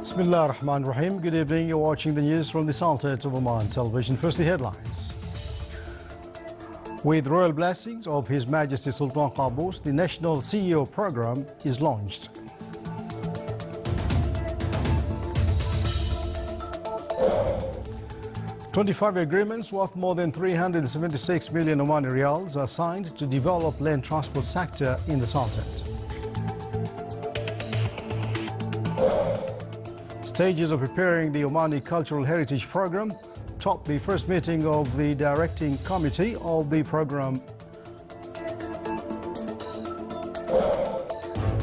Bismillah ar-Rahman ar-Rahim. Good evening. You're watching the news from the Sultanate of Oman television. First, the headlines. With royal blessings of His Majesty Sultan Qaboos, the National CEO program is launched. "25 agreements worth more than 376 million Omani Riyals are signed to develop land transport sector in the Sultanate. Stages of preparing the Omani Cultural Heritage Program topped the first meeting of the directing committee of the program.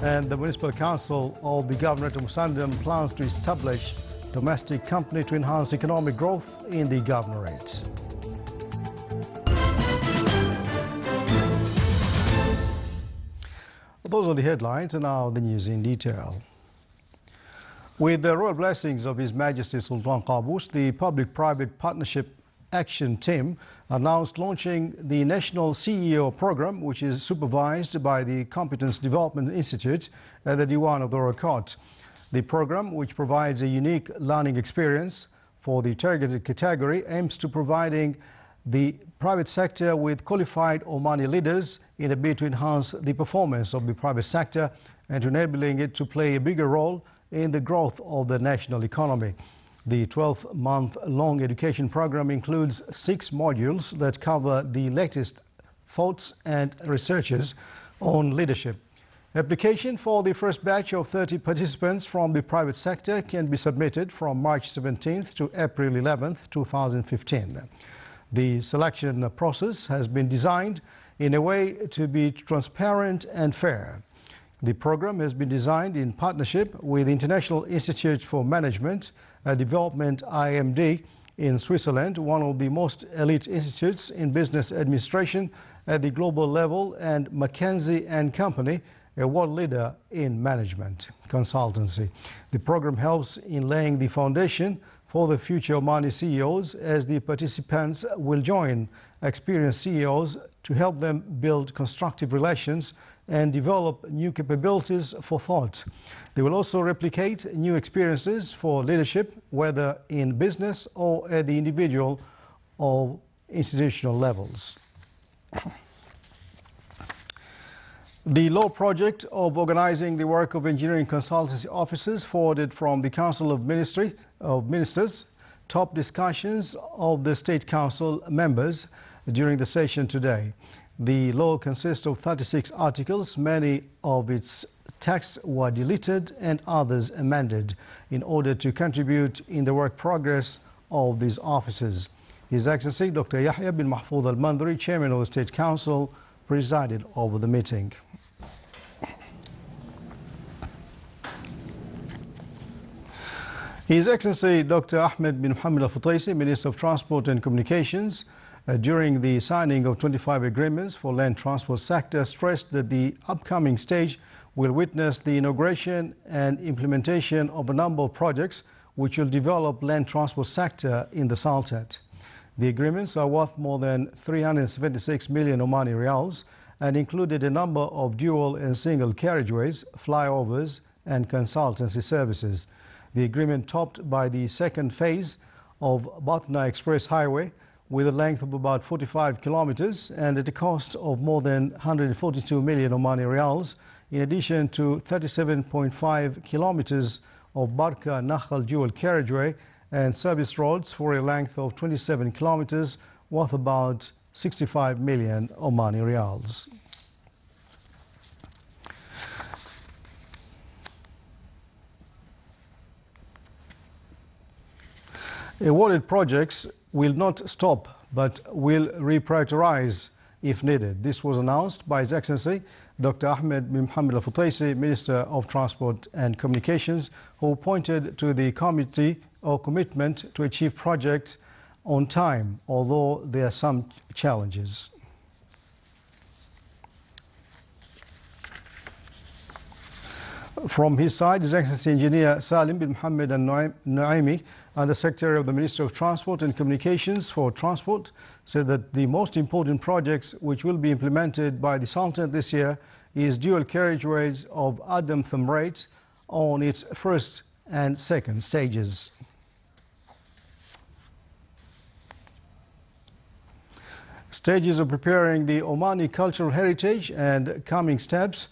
And the Municipal Council of the Governorate of Musandam plans to establish domestic company to enhance economic growth in the Governorate. Those are the headlines, and now the news in detail. With the royal blessings of His Majesty Sultan Qaboos, the Public-Private Partnership Action Team announced launching the National CEO program, which is supervised by the Competence Development Institute at the Diwan of the Royal Court. The program, which provides a unique learning experience for the targeted category, aims to providing the private sector with qualified Omani leaders in a bid to enhance the performance of the private sector and to enabling it to play a bigger role in the growth of the national economy. The 12-month-long education program includes 6 modules that cover the latest thoughts and researches on leadership. Application for the first batch of 30 participants from the private sector can be submitted from March 17th to April 11th, 2015. The selection process has been designed in a way to be transparent and fair. The program has been designed in partnership with the International Institute for Management and Development IMD in Switzerland, one of the most elite institutes in business administration at the global level, and McKinsey & Company, a world leader in management consultancy. The program helps in laying the foundation for the future Omani CEOs, as the participants will join experienced CEOs to help them build constructive relations and develop new capabilities for thought. They will also replicate new experiences for leadership, whether in business or at the individual or institutional levels. The law project of organizing the work of engineering consultancy officers forwarded from the Council of Ministers top discussions of the State Council members during the session today. The law consists of 36 articles. Many of its texts were deleted and others amended in order to contribute in the work progress of these officers. His Excellency Dr. Yahya bin Mahfouz al-Mandri, Chairman of the State Council, presided over the meeting. His Excellency Dr. Ahmed bin Mohammed al-Futaisi, Minister of Transport and Communications, during the signing of 25 agreements for land transport sector, stressed that the upcoming stage will witness the inauguration and implementation of a number of projects which will develop land transport sector in the Sultanate. The agreements are worth more than 376 million Omani Riyals and included a number of dual and single carriageways, flyovers and consultancy services. The agreement topped by the second phase of Batna Express Highway, with a length of about 45 kilometers and at a cost of more than 142 million Omani Riyals, in addition to 37.5 kilometers of Barka Nakhal dual carriageway and service roads for a length of 27 kilometers, worth about 65 million Omani Riyals. Awarded projects will not stop but will reprioritize if needed. This was announced by His Excellency Dr. Ahmed bin Mohammed al-Futaisi, Minister of Transport and Communications, who pointed to the committee or commitment to achieve projects on time, although there are some challenges. From his side, His Excellency Engineer Salim bin Mohammed al-Naimi, Under Secretary of the Ministry of Transport and Communications for Transport, said that the most important projects which will be implemented by the Sultanate this year is dual carriageways of Adam Thamrate on its first and second stages. Stages of preparing the Omani cultural heritage and coming steps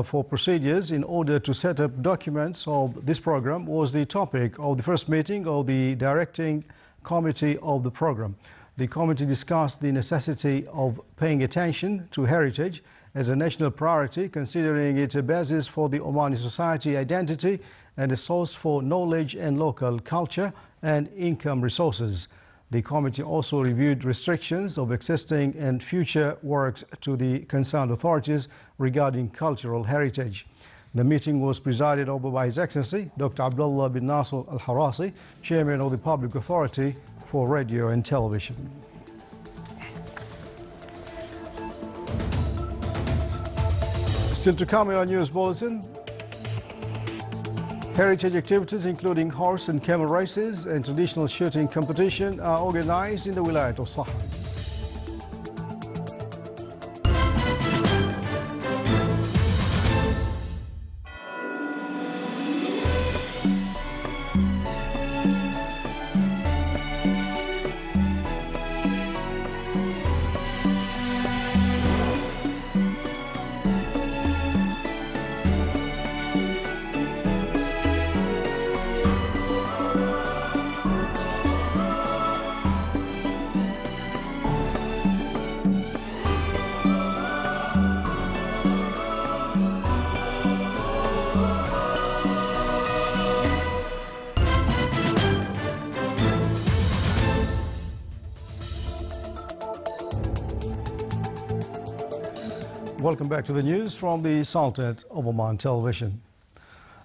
for procedures in order to set up documents of this program was the topic of the first meeting of the directing committee of the program. The committee discussed the necessity of paying attention to heritage as a national priority, considering it a basis for the Omani society identity and a source for knowledge and local culture and income resources. The committee also reviewed restrictions of existing and future works to the concerned authorities regarding cultural heritage. The meeting was presided over by His Excellency Dr. Abdullah bin Nasser Al-Harasi, Chairman of the Public Authority for Radio and Television. Still to come in our news bulletin, heritage activities including horse and camel races and traditional shooting competition are organized in the Wilayat of Sahel. Welcome back to the news from the Sultanate of Oman Television.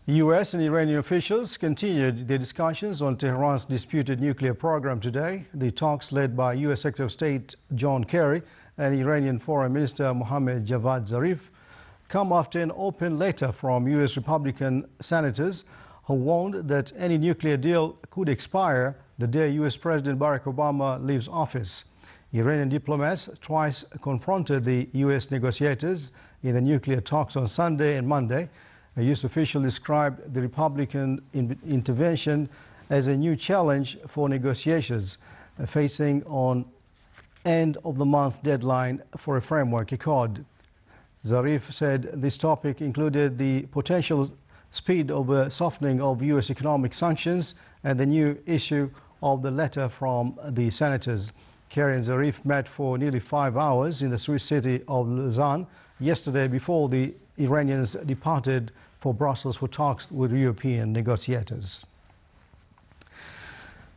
U.S. and Iranian officials continued their discussions on Tehran's disputed nuclear program today. The talks led by U.S. Secretary of State John Kerry and Iranian Foreign Minister Mohammad Javad Zarif come after an open letter from U.S. Republican senators who warned that any nuclear deal could expire the day U.S. President Barack Obama leaves office. Iranian diplomats twice confronted the U.S. negotiators in the nuclear talks on Sunday and Monday. A U.S. official described the Republican intervention as a new challenge for negotiations, facing an end-of-the-month deadline for a framework accord. Zarif said this topic included the potential speed of a softening of U.S. economic sanctions and the new issue of the letter from the senators. Kerry and Zarif met for nearly 5 hours in the Swiss city of Lausanne yesterday before the Iranians departed for Brussels for talks with European negotiators.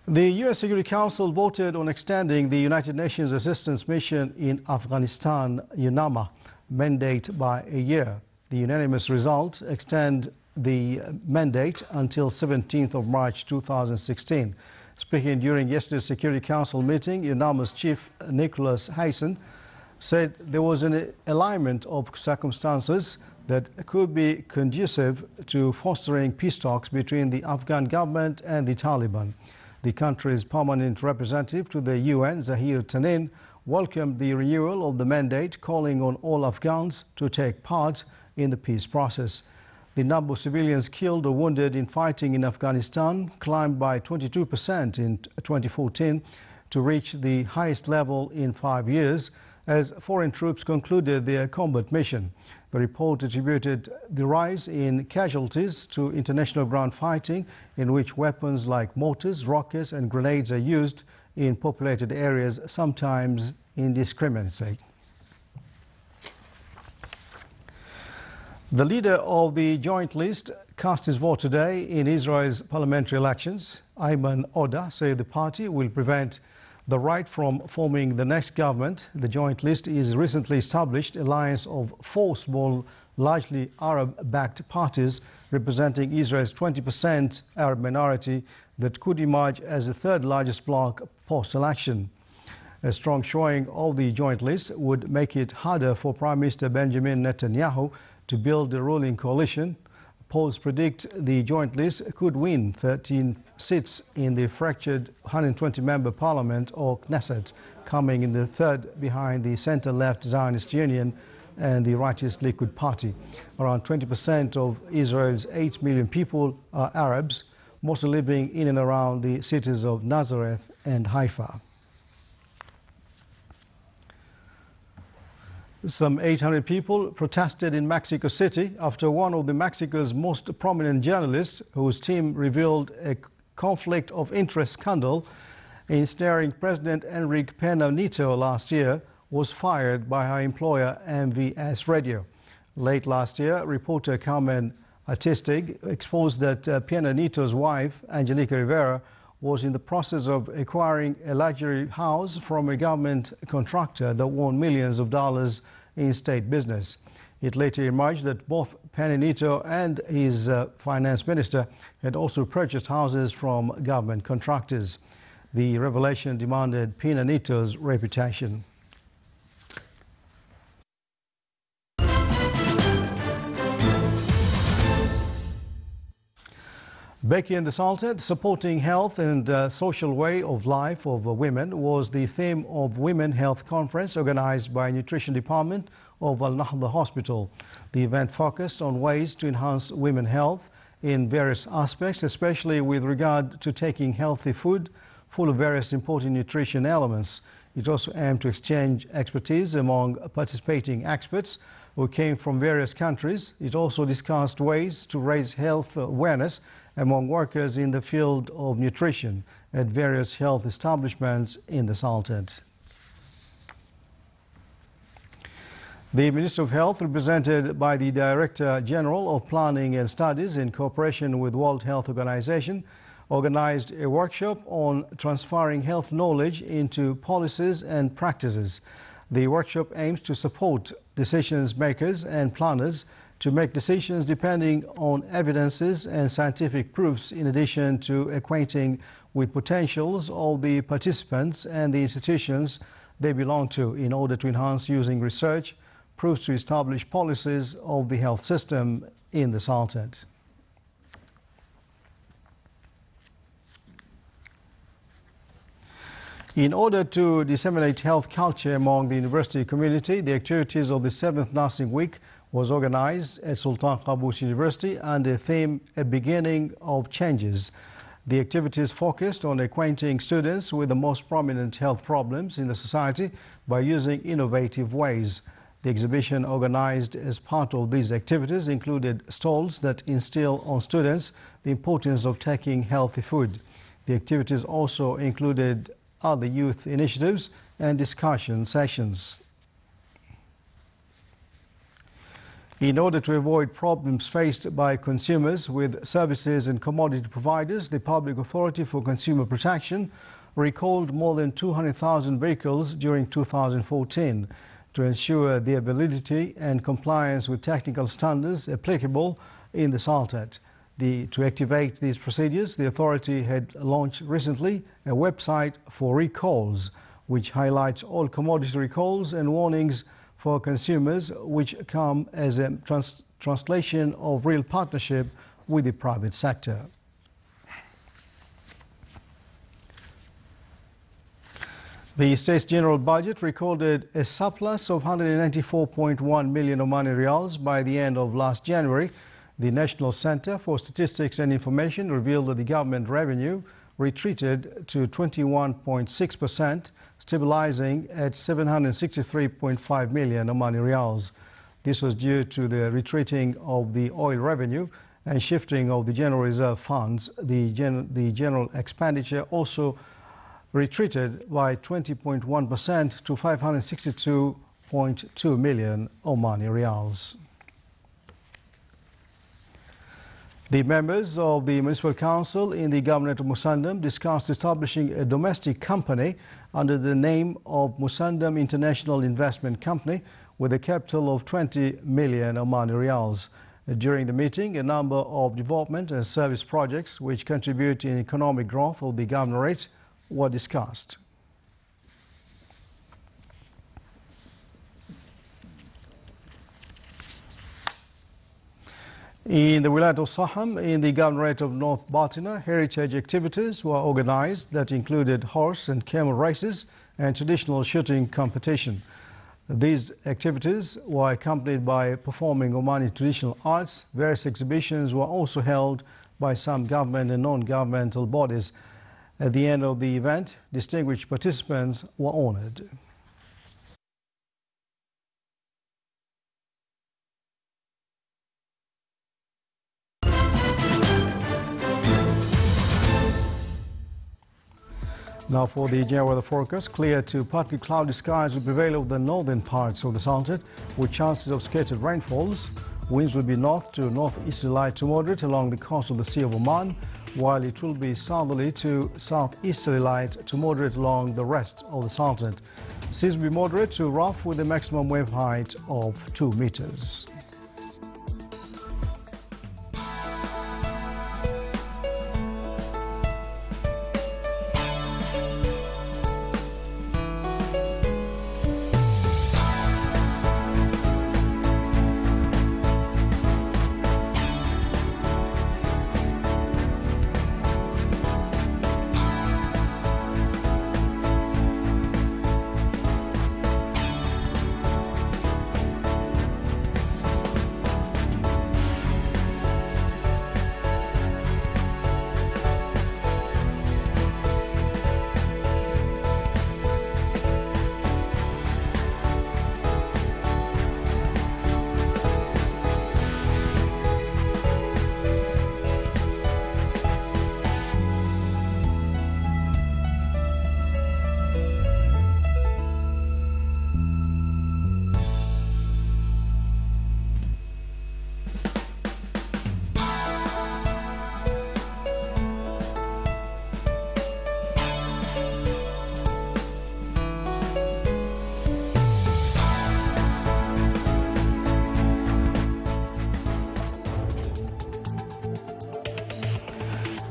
The U.S. Security Council voted on extending the United Nations Assistance Mission in Afghanistan, UNAMA, mandate by a year. The unanimous result extends the mandate until 17th of March 2016. Speaking during yesterday's Security Council meeting, UNAMA's chief Nicholas Hayson said there was an alignment of circumstances that could be conducive to fostering peace talks between the Afghan government and the Taliban. The country's permanent representative to the UN, Zahir Tanin, welcomed the renewal of the mandate, calling on all Afghans to take part in the peace process. The number of civilians killed or wounded in fighting in Afghanistan climbed by 22% in 2014 to reach the highest level in 5 years as foreign troops concluded their combat mission. The report attributed the rise in casualties to international ground fighting, in which weapons like mortars, rockets and grenades are used in populated areas, sometimes indiscriminately. The leader of the Joint List cast his vote today in Israel's parliamentary elections. Ayman Odeh said the party will prevent the right from forming the next government. The Joint List is a recently established alliance of 4 small, largely Arab-backed parties representing Israel's 20% Arab minority that could emerge as the third largest bloc post-election. A strong showing of the Joint List would make it harder for Prime Minister Benjamin Netanyahu to build a ruling coalition. Polls predict the Joint List could win 13 seats in the fractured 120-member parliament or Knesset, coming in the third behind the center-left Zionist Union and the rightist Likud party. Around 20% of Israel's 8 million people are Arabs. mostly living in and around the cities of Nazareth and Haifa. Some 800 people protested in Mexico City after one of Mexico's most prominent journalists, whose team revealed a conflict of interest scandal ensnaring President Enrique Pena Nieto last year, was fired by her employer MVS Radio. Late last year, reporter Carmen Artistig exposed that Pena Nieto's wife, Angelica Rivera, was in the process of acquiring a luxury house from a government contractor that won millions of dollars in state business. It later emerged that both Pena Nieto and his finance minister had also purchased houses from government contractors. The revelation demanded Pena Nieto's reputation. Becky and the Salted, supporting health and social way of life of women, was the theme of Women Health Conference organized by Nutrition Department of Al Nahda Hospital. The event focused on ways to enhance women's health in various aspects, especially with regard to taking healthy food full of various important nutrition elements. It also aimed to exchange expertise among participating experts who came from various countries. It also discussed ways to raise health awareness among workers in the field of nutrition at various health establishments in the Sultanate. The Minister of Health, represented by the Director General of Planning and Studies in cooperation with World Health Organization, organized a workshop on transferring health knowledge into policies and practices. The workshop aims to support decision makers and planners to make decisions depending on evidences and scientific proofs, in addition to acquainting with potentials of the participants and the institutions they belong to, in order to enhance using research proofs to establish policies of the health system in the Sultanate. In order to disseminate health culture among the university community, the activities of the 7th Nursing Week was organized at Sultan Qaboos University under the theme "A Beginning of Changes." The activities focused on acquainting students with the most prominent health problems in the society by using innovative ways. The exhibition organized as part of these activities included stalls that instill on students the importance of taking healthy food. The activities also included other youth initiatives and discussion sessions. In order to avoid problems faced by consumers with services and commodity providers, the Public Authority for Consumer Protection recalled more than 200,000 vehicles during 2014 to ensure their validity and compliance with technical standards applicable in the Sultanate. To activate these procedures, the authority had launched recently a website for recalls, which highlights all commodity recalls and warnings for consumers, which come as a translation of real partnership with the private sector. The State's general budget recorded a surplus of 194.1 million Omani Riyals by the end of last January. The National Center for Statistics and Information revealed that the government revenue retreated to 21.6%, stabilizing at 763.5 million Omani Riyals. This was due to the retreating of the oil revenue and shifting of the general reserve funds. The general expenditure also retreated by 20.1% to 562.2 million Omani Riyals. The members of the Municipal Council in the Governorate of Musandam discussed establishing a domestic company under the name of Musandam International Investment Company with a capital of 20 million Omani Riyals. During the meeting, a number of development and service projects which contribute in economic growth of the Governorate were discussed. In the Wilayat of Saham, in the Governorate of North Batina, heritage activities were organized that included horse and camel races and traditional shooting competition. These activities were accompanied by performing Omani traditional arts. Various exhibitions were also held by some government and non-governmental bodies. At the end of the event, distinguished participants were honored. Now for the general weather forecast, clear to partly cloudy skies will prevail over the northern parts of the Sultanate with chances of scattered rainfalls. Winds will be north to northeasterly light to moderate along the coast of the Sea of Oman, while it will be southerly to southeasterly light to moderate along the rest of the Sultanate. Seas will be moderate to rough with a maximum wave height of 2 meters.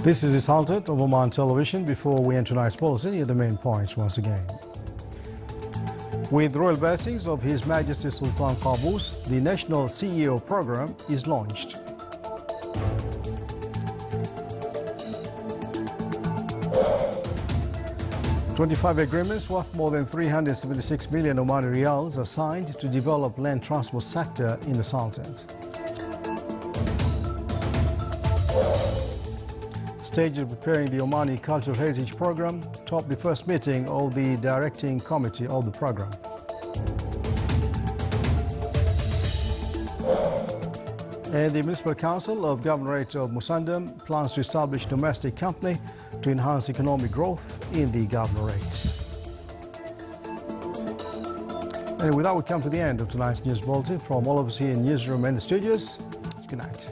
This is the Sultanate of Oman Television. Before we enter tonight's bulletin, here are the main points once again. With royal blessings of His Majesty Sultan Qaboos, the National CEO Program is launched. "25 agreements worth more than 376 million Omani riyals are signed to develop land transport sector in the Sultanate. Stage of preparing the Omani Cultural Heritage Program topped the first meeting of the directing committee of the program. And the Municipal Council of Governorate of Musandam plans to establish a domestic company to enhance economic growth in the Governorate. And with that, we come to the end of tonight's news bulletin. From all of us here in newsroom and the studios, good night.